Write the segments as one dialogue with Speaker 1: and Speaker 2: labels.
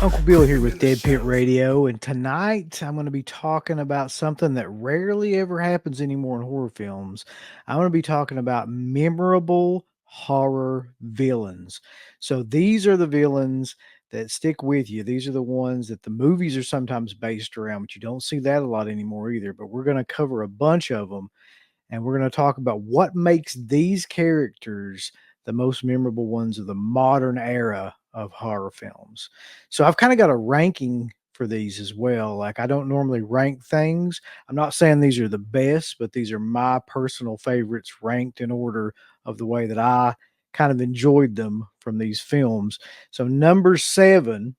Speaker 1: Uncle Bill here with DeadPit Radio, and tonight I'm going to be talking about something that rarely ever happens anymore in horror films. I'm going to be talking about memorable horror villains. So these are the villains that stick with you. These are the ones that the movies are sometimes based around, but you don't see that a lot anymore either. But we're going to cover a bunch of them, and we're going to talk about what makes these characters the most memorable ones of the modern era of horror films. So I've kind of got a ranking for these as well. Like, I don't normally rank things. I'm not saying these are the best, but these are my personal favorites ranked in order of the way that I kind of enjoyed them from these films. So number 7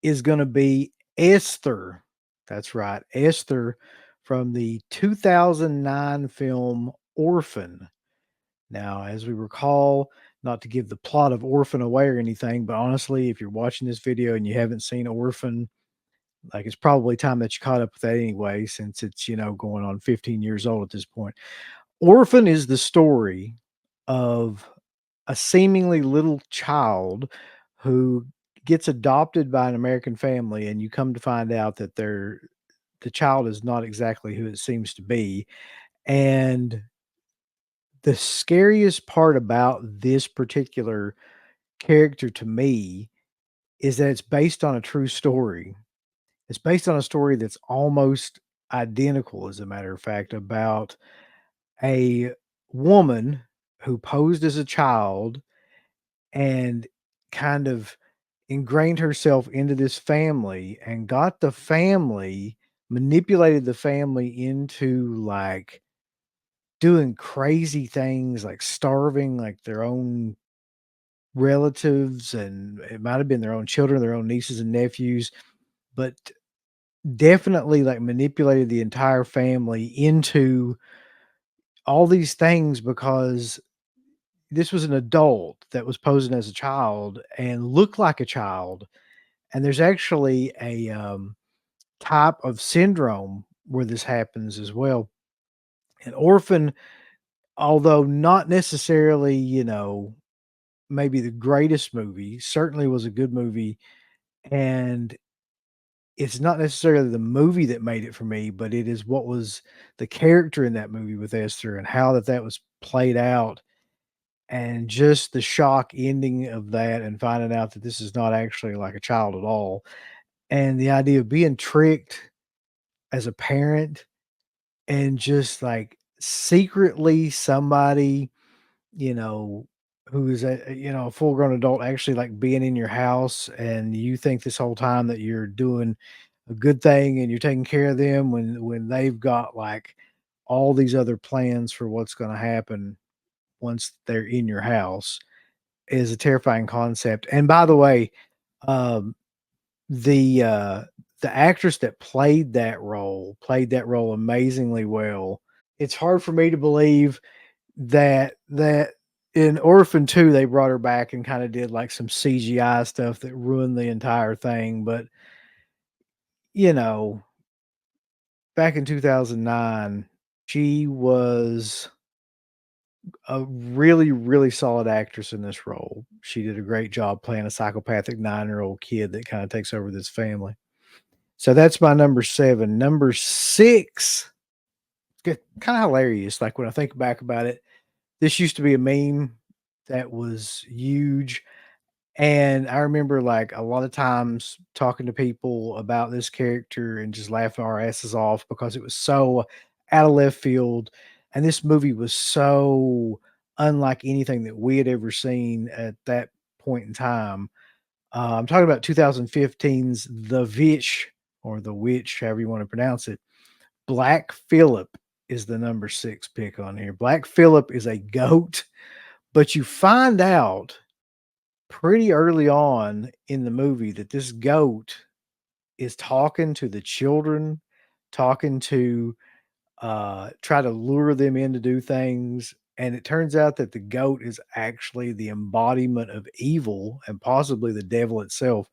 Speaker 1: is going to be Esther. That's right, Esther from the 2009 film Orphan. Now, as we recall, not to give the plot of Orphan away or anything, but honestly, if you're watching this video and you haven't seen Orphan, like, it's probably time that you caught up with that anyway, since it's, going on 15 years old at this point. Orphan is the story of a seemingly little child who gets adopted by an American family, and you come to find out that the child is not exactly who it seems to be. And the scariest part about this particular character to me is that it's based on a true story. It's based on a story that's almost identical, as a matter of fact, about a woman who posed as a child and kind of ingrained herself into this family and got the family, manipulated the family into, like, doing crazy things, like starving, like, their own relatives, and it might have been their own children, their own nieces and nephews, but definitely, like, manipulated the entire family into all these things because this was an adult that was posing as a child and looked like a child. And there's actually a type of syndrome where this happens as well. An orphan, although not necessarily, maybe the greatest movie, certainly was a good movie. And it's not necessarily the movie that made it for me, but it is what was the character in that movie with Esther and how that was played out, and just the shock ending of that and finding out that this is not actually like a child at all, and the idea of being tricked as a parent, and just, like, secretly somebody, you know, who is a full-grown adult actually, like, being in your house, and you think this whole time that you're doing a good thing and you're taking care of them when they've got, like, all these other plans for what's gonna happen once they're in your house is a terrifying concept. And by the way, um, the, uh, the actress that played that role amazingly well. It's hard for me to believe that in Orphan 2, they brought her back and kinda did, like, some CGI stuff that ruined the entire thing, but, you know, back in 2009, she was a really, really solid actress in this role. She did a great job playing a psychopathic 9-year-old kid that kinda takes over this family. So that's my number 7. Number 6, kinda hilarious, like, when I think back about it, this used to be a meme that was huge, and I remember, like, a lot of times talking to people about this character and just laughing our asses off because it was so out of left field, and this movie was so unlike anything that we had ever seen at that point in time. I'm talking about 2015's The Witch, or The Witch, however you wanna pronounce it. Black Phillip is the number 6 pick on here. Black Phillip is a goat, but you find out pretty early on in the movie that this goat is talking to the children, talking to try to lure them in to do things. And it turns out that the goat is actually the embodiment of evil and possibly the devil itself.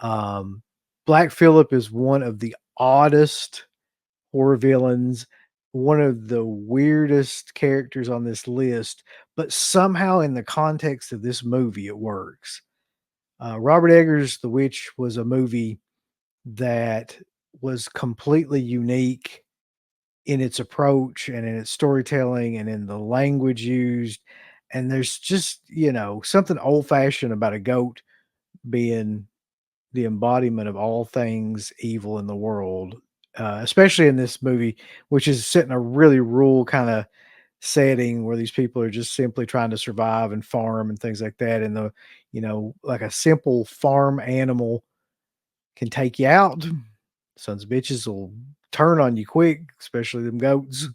Speaker 1: Um, Black Phillip is one of the oddest horror villains, one of the weirdest characters on this list, but somehow in the context of this movie, it works. Robert Eggers' The Witch was a movie that was completely unique in its approach and in its storytelling and in the language used. And there's just, something old fashioned about a goat being the embodiment of all things evil in the world, especially in this movie, which is set in a really rural kind of setting where these people are just simply trying to survive and farm and things like that. And like a simple farm animal can take you out. Sons of bitches will turn on you quick, especially them goats.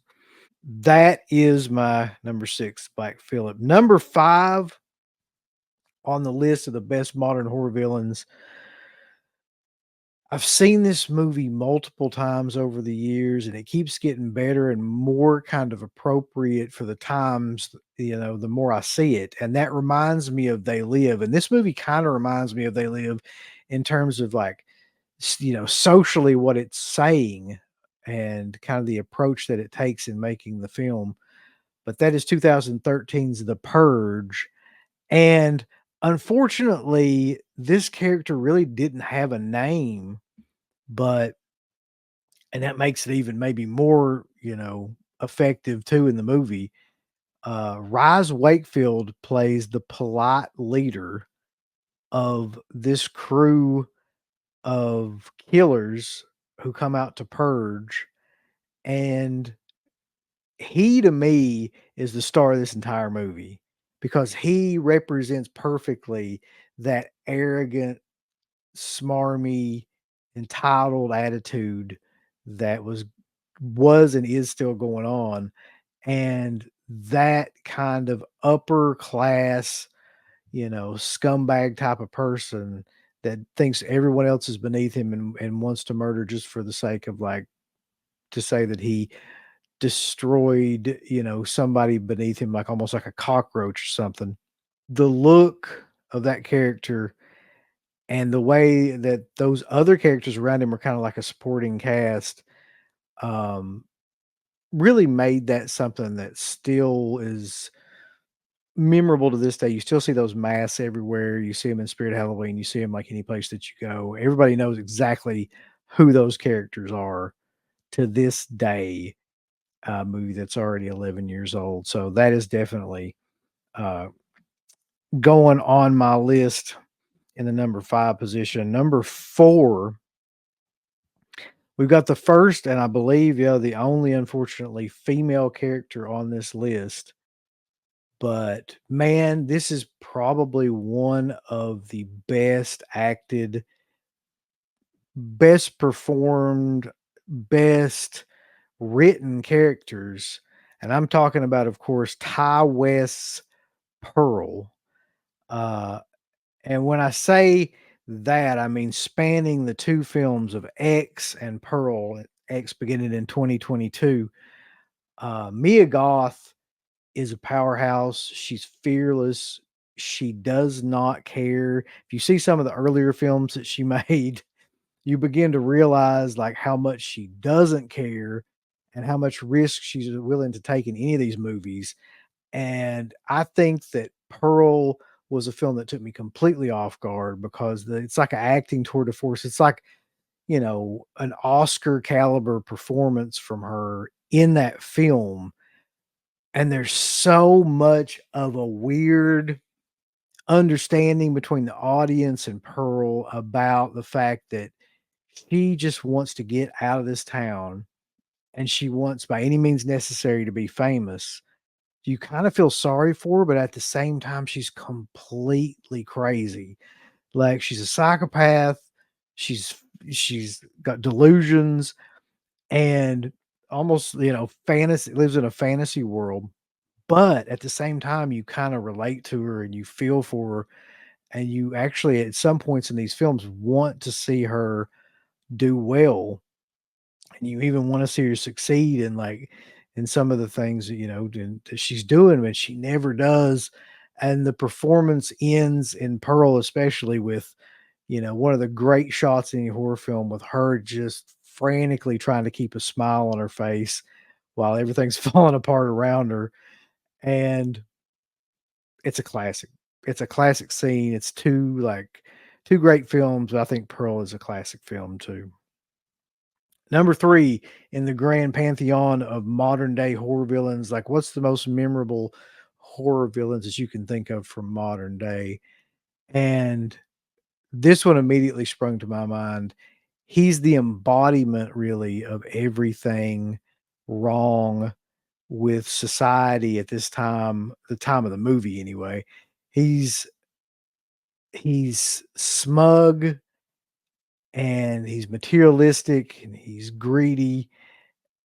Speaker 1: That is my number 6, Black Phillip. Number 5 on the list of the best modern horror villains. I've seen this movie multiple times over the years, and it keeps getting better and more kind of appropriate for the times, the more I see it. And that reminds me of They Live. And this movie kind of reminds me of They Live in terms of like, socially what it's saying and kind of the approach that it takes in making the film. But that is 2013's The Purge. And unfortunately, this character really didn't have a name, but and that makes it even maybe more, effective too in the movie. Rise Wakefield plays the polite leader of this crew of killers who come out to purge, and he to me is the star of this entire movie because he represents perfectly that arrogant, smarmy, entitled attitude that was and is still going on, and that kind of upper class, scumbag type of person that thinks everyone else is beneath him and wants to murder just for the sake of like to say that he destroyed, somebody beneath him, like almost like a cockroach or something. The look of that character and the way that those other characters around him are kind of like a supporting cast, um, really made that something that still is memorable to this day. You still see those masks everywhere. You see them in Spirit Halloween. You see them like any place that you go. Everybody knows exactly who those characters are to this day. Movie that's already 11 years old. So that is definitely uh, going on my list in the number 5 position. Number 4, we've got the first and I believe, the only unfortunately female character on this list. But man, this is probably one of the best acted, best performed, best written characters. And I'm talking about, of course, Ty West's Pearl. Uh, and when I say that, I mean spanning the 2 films of X and Pearl, X beginning in 2022. Mia Goth is a powerhouse. She's fearless. She does not care. If you see some of the earlier films that she made, you begin to realize like how much she doesn't care and how much risk she's willing to take in any of these movies. And I think that Pearl was a film that took me completely off guard because it's like an acting tour de force. It's like, an Oscar caliber performance from her in that film. And there's so much of a weird understanding between the audience and Pearl about the fact that she just wants to get out of this town and she wants by any means necessary to be famous. You kind of feel sorry for her, but at the same time, she's completely crazy. Like she's a psychopath. She's she's got delusions and almost, fantasy lives in a fantasy world. But at the same time, you kind of relate to her and you feel for her. And you actually, at some points in these films, want to see her do well. And you even want to see her succeed in like in some of the things that she's doing, but she never does. And the performance ends in Pearl, especially with one of the great shots in any horror film with her just frantically trying to keep a smile on her face while everything's falling apart around her. And it's a classic. It's a classic scene. It's too like 2 great films, but I think Pearl is a classic film too. Number 3 in the grand pantheon of modern day horror villains, like, what's the most memorable horror villains that you can think of from modern day? And this one immediately sprung to my mind. He's the embodiment really of everything wrong with society at this time, the time of the movie anyway. He's he's smug and he's materialistic and he's greedy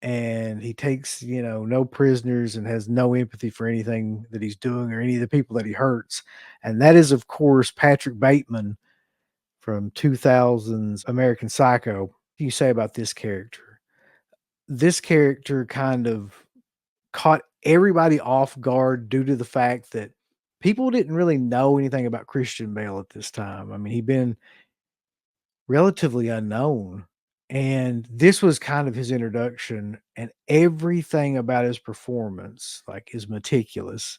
Speaker 1: and he takes, no prisoners and has no empathy for anything that he's doing or any of the people that he hurts. And that is, of course, Patrick Bateman from 2000's American Psycho. What do you say about this character? This character kind of caught everybody off guard due to the fact that people didn't really know anything about Christian Bale at this time. I mean, he'd been relatively unknown. And this was kind of his introduction, and everything about his performance, like, is meticulous.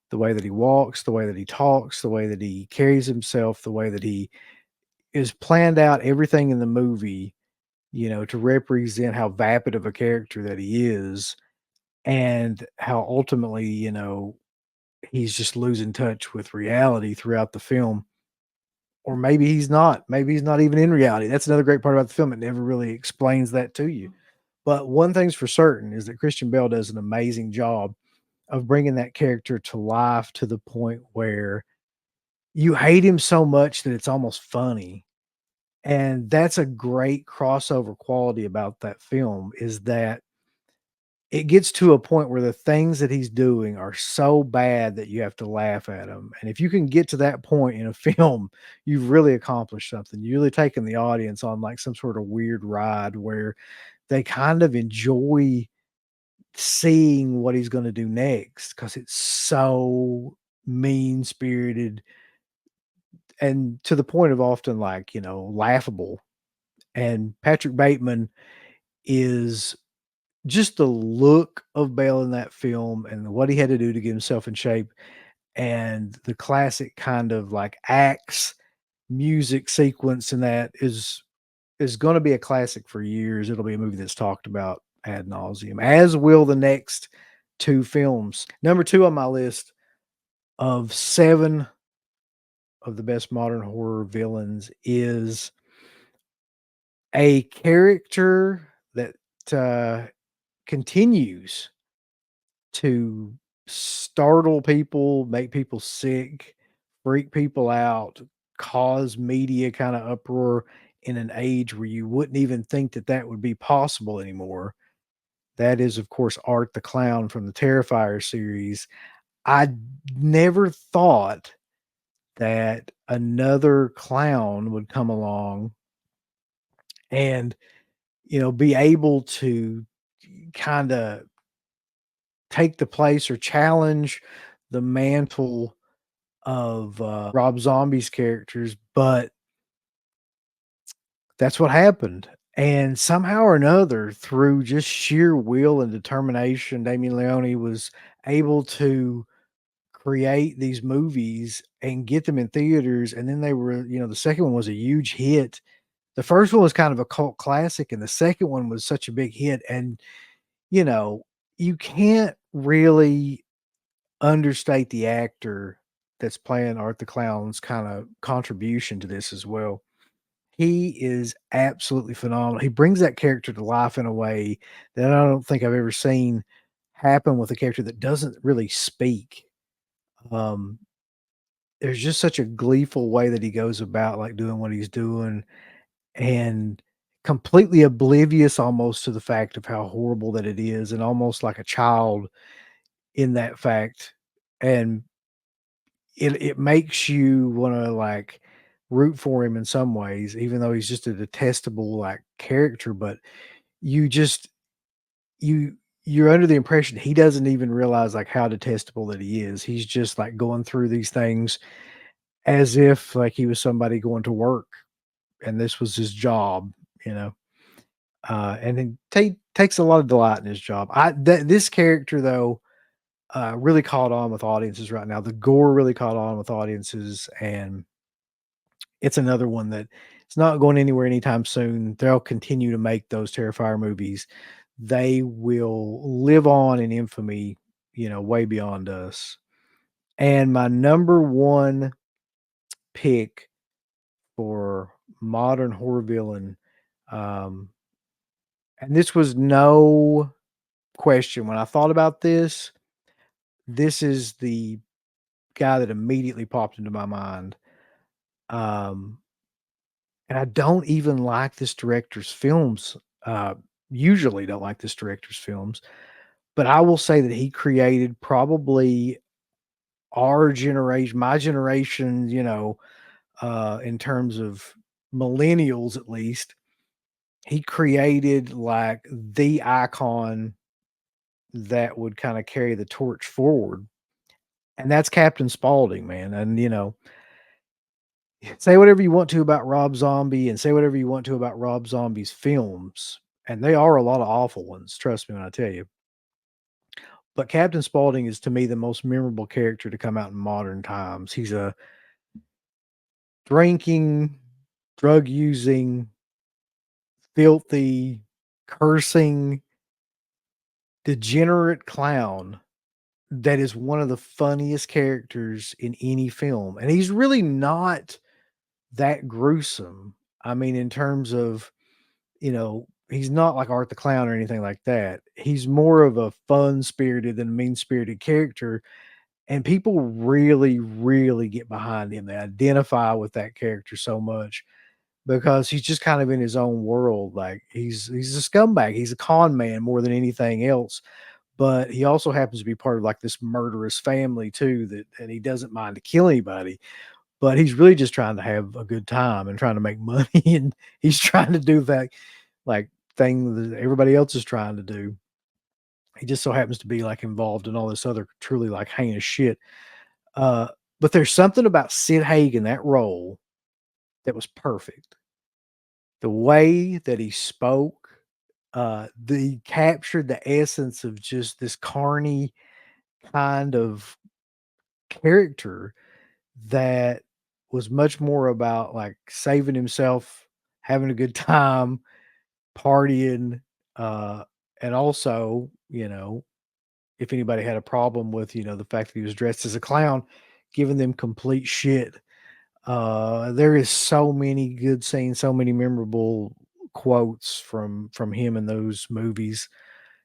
Speaker 1: The way that he walks, the way that he talks, the way that he carries himself, the way that he is planned out everything in the movie, to represent how vapid of a character that he is and how ultimately, he's just losing touch with reality throughout the film. Or maybe he's not. Maybe he's not even in reality. That's another great part about the film. It never really explains that to you. But one thing's for certain is that Christian Bale does an amazing job of bringing that character to life to the point where you hate him so much that it's almost funny. And that's a great crossover quality about that film is that it gets to a point where the things that he's doing are so bad that you have to laugh at him, and if you can get to that point in a film, you've really accomplished something. You've really taken the audience on, like, some sort of weird ride where they kind of enjoy seeing what he's gonna do next because it's so mean-spirited and to the point of often, like, laughable, and Patrick Bateman is just the look of Bale in that film and what he had to do to get himself in shape and the classic kind of like axe music sequence in that is gonna be a classic for years. It'll be a movie that's talked about ad nauseum, as will the next 2 films. Number 2 on my list of 7 of the best modern horror villains is a character that, uh, continues to startle people, make people sick, freak people out, cause media kinda uproar in an age where you wouldn't even think that that would be possible anymore. That is, of course, Art the Clown from the Terrifier series. I never thought that another clown would come along and, be able to kinda take the place or challenge the mantle of, Rob Zombie's characters, but that's what happened, and somehow or another, through just sheer will and determination, Damien Leone was able to create these movies and get them in theaters, and then they were the second one was a huge hit. The first one was kind of a cult classic, and the second one was such a big hit, and, you know, you can't really understate the actor that's playing Art the Clown's kinda contribution to this as well. He is absolutely phenomenal. He brings that character to life in a way that I don't think I've ever seen happen with a character that doesn't really speak. Um, there's just such a gleeful way that he goes about, like, doing what he's doing and completely oblivious almost to the fact of how horrible that it is and almost like a child in that fact, and it makes you wanna, like, root for him in some ways, even though he's just a detestable, like, character, but you just you you're under the impression he doesn't even realize, like, how detestable that he is. He's just, like, going through these things as if, like, he was somebody going to work, and this was his job, you know? And then takes a lot of delight in his job. This character, though, really caught on with audiences right now. The gore really caught on with audiences, and It's another one that it's not going anywhere anytime soon. They'll continue to make those Terrifier movies. They will live on in infamy, way beyond us. And my number one pick for modern horror villain, um, and this was no question when I thought about this. This is the guy that immediately popped into my mind. Um, and I don't even like this director's films. Uh, Usually don't like this director's films, but I will say that he created probably our generation, my generation, in terms of millennials at least, he created like the icon that would kind of carry the torch forward. And that's Captain Spalding, man. And say whatever you want to about Rob Zombie and say whatever you want to about Rob Zombie's films, and they are a lot of awful ones, trust me when I tell you. But Captain Spaulding is to me the most memorable character to come out in modern times. He's a drinking, drug using, filthy, cursing, degenerate clown that is one of the funniest characters in any film. And he's really not that gruesome. I mean, in terms of, he's not like Art the Clown or anything like that. He's more of a fun spirited than mean spirited character. And people really, really get behind him. They identify with that character so much because he's just kind of in his own world. Like he's a scumbag. He's a con man more than anything else. But he also happens to be part of like this murderous family too, and he doesn't mind to kill anybody, but he's really just trying to have a good time and trying to make money, and he's trying to do that like thing that everybody else is trying to do. He just so happens to be like involved in all this other truly like heinous shit. Uh, but there's something about Sid Haig in that role that was perfect. The way that he spoke, the captured the essence of just this carny kind of character that was much more about like saving himself, having a good time, partying, uh, and also, if anybody had a problem with, the fact that he was dressed as a clown, giving them complete shit. There is so many good scenes, so many memorable quotes from him in those movies.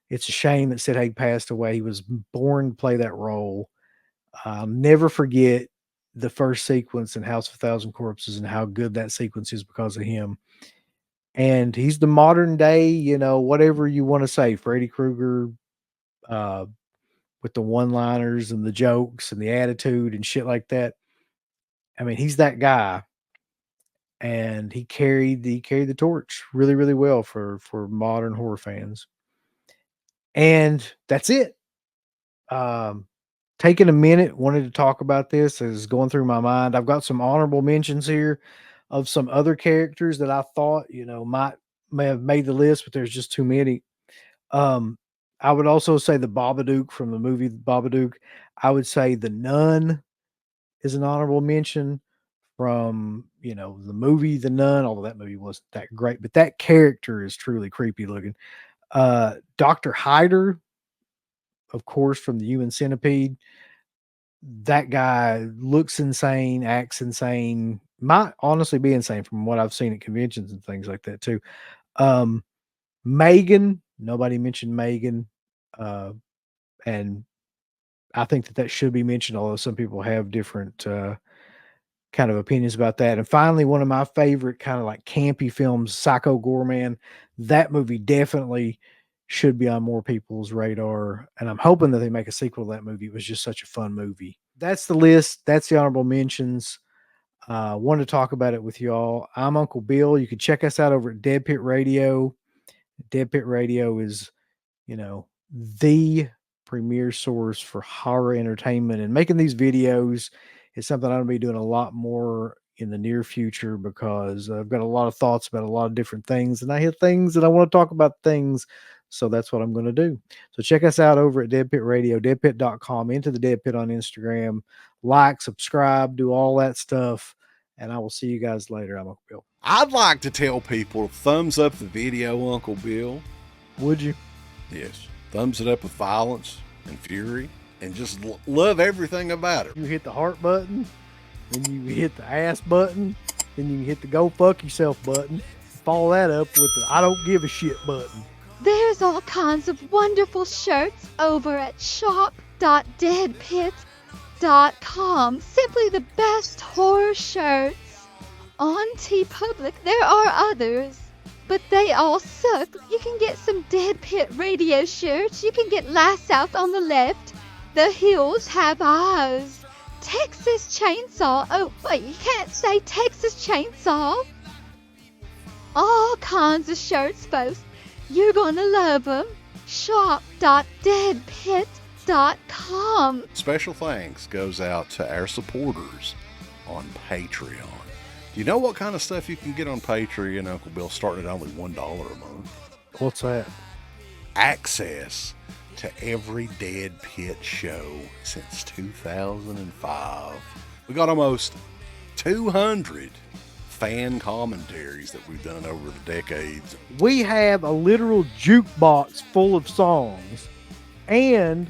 Speaker 1: It's a shame that Sid Haig passed away. He was born to play that role. I'll never forget the first sequence in House of a Thousand Corpses and how good that sequence is because of him. And he's the modern day, whatever you want to say, Freddy Krueger, uh, with the one-liners and the jokes and the attitude and shit like that. I mean, he's that guy, and he carried the torch really, really well for modern horror fans. And that's it. Um, Taking a minute, wanted to talk about this as going through my mind. I've got some honorable mentions here of some other characters that I thought, may have made the list, but there's just too many. Um, I would also say the Babadook from the movie Babadook. I would say the Nun is an honorable mention from, the movie The Nun, although that movie wasn't that great, but that character is truly creepy looking. Dr. Hyder, of course, from the Human Centipede. That guy looks insane, acts insane, might honestly be insane from what I've seen at conventions and things like that too. Um, Megan, nobody mentioned Megan, uh, and I think that should be mentioned, although some people have different, kind of opinions about that. And finally, one of my favorite kind of like campy films, Psycho Gorman. That movie definitely should be on more people's radar, and I'm hoping that they make a sequel to that movie. It was just such a fun movie. That's the list. That's the honorable mentions. Wanted to talk about it with y'all. I'm Uncle Bill. You can check us out over at Dead Pit Radio. Dead Pit Radio is, you know, the premier source for horror entertainment, and making these videos is something I'm gonna be doing a lot more in the near future because I've got a lot of thoughts about a lot of different things, and I hit things and I want to talk about things. So that's what I'm going to do. So check us out over at Dead Pit Radio, deadpit.com, into the Dead Pit on Instagram, like, subscribe, do all that stuff. and I will see you guys later. I'm Uncle Bill.
Speaker 2: I'd like to tell people, thumbs up the video, Uncle Bill.
Speaker 1: Would you?
Speaker 2: Yes. Thumbs it up with violence and fury, and just love everything about it.
Speaker 1: You hit the heart button, then you hit the ass button, then you hit the go fuck yourself button. Follow that up with the I don't give a shit button.
Speaker 3: There's all kinds of wonderful shirts over at shop.deadpit.com. Simply the best horror shirts. On TeePublic, there are others, but they all suck. You can get some Dead Pit Radio shirts. You can get Last South on the Left. The Hills Have Eyes. Texas Chainsaw. Oh, wait, you can't say Texas Chainsaw. All kinds of shirts, folks. You're gonna love them. Shop.deadpit.com.
Speaker 2: Special thanks goes out to our supporters on Patreon. Do you know what kind of stuff you can get on Patreon, Uncle Bill, starting at only $1 a month?
Speaker 1: What's that?
Speaker 2: Access to every Dead Pit show since 2005. We got almost 200 fan commentaries that we've done over the decades.
Speaker 1: We have a literal jukebox full of songs and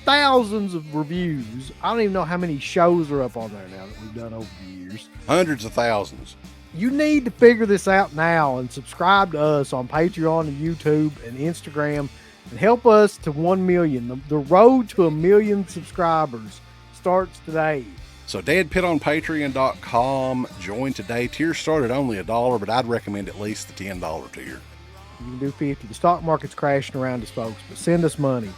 Speaker 1: thousands of reviews. I don't even know how many shows are up on there now that we've done over the years.
Speaker 2: Hundreds of thousands.
Speaker 1: You need to figure this out now and subscribe to us on Patreon and YouTube and Instagram and help us to 1 million. The road to 1 million subscribers starts today.
Speaker 2: So deadpitonpatreon.com. Join today. Tiers start at only $1, but I'd recommend at least the $10 tier.
Speaker 1: You can do 50. The stock market's crashing around us, folks, but send us money.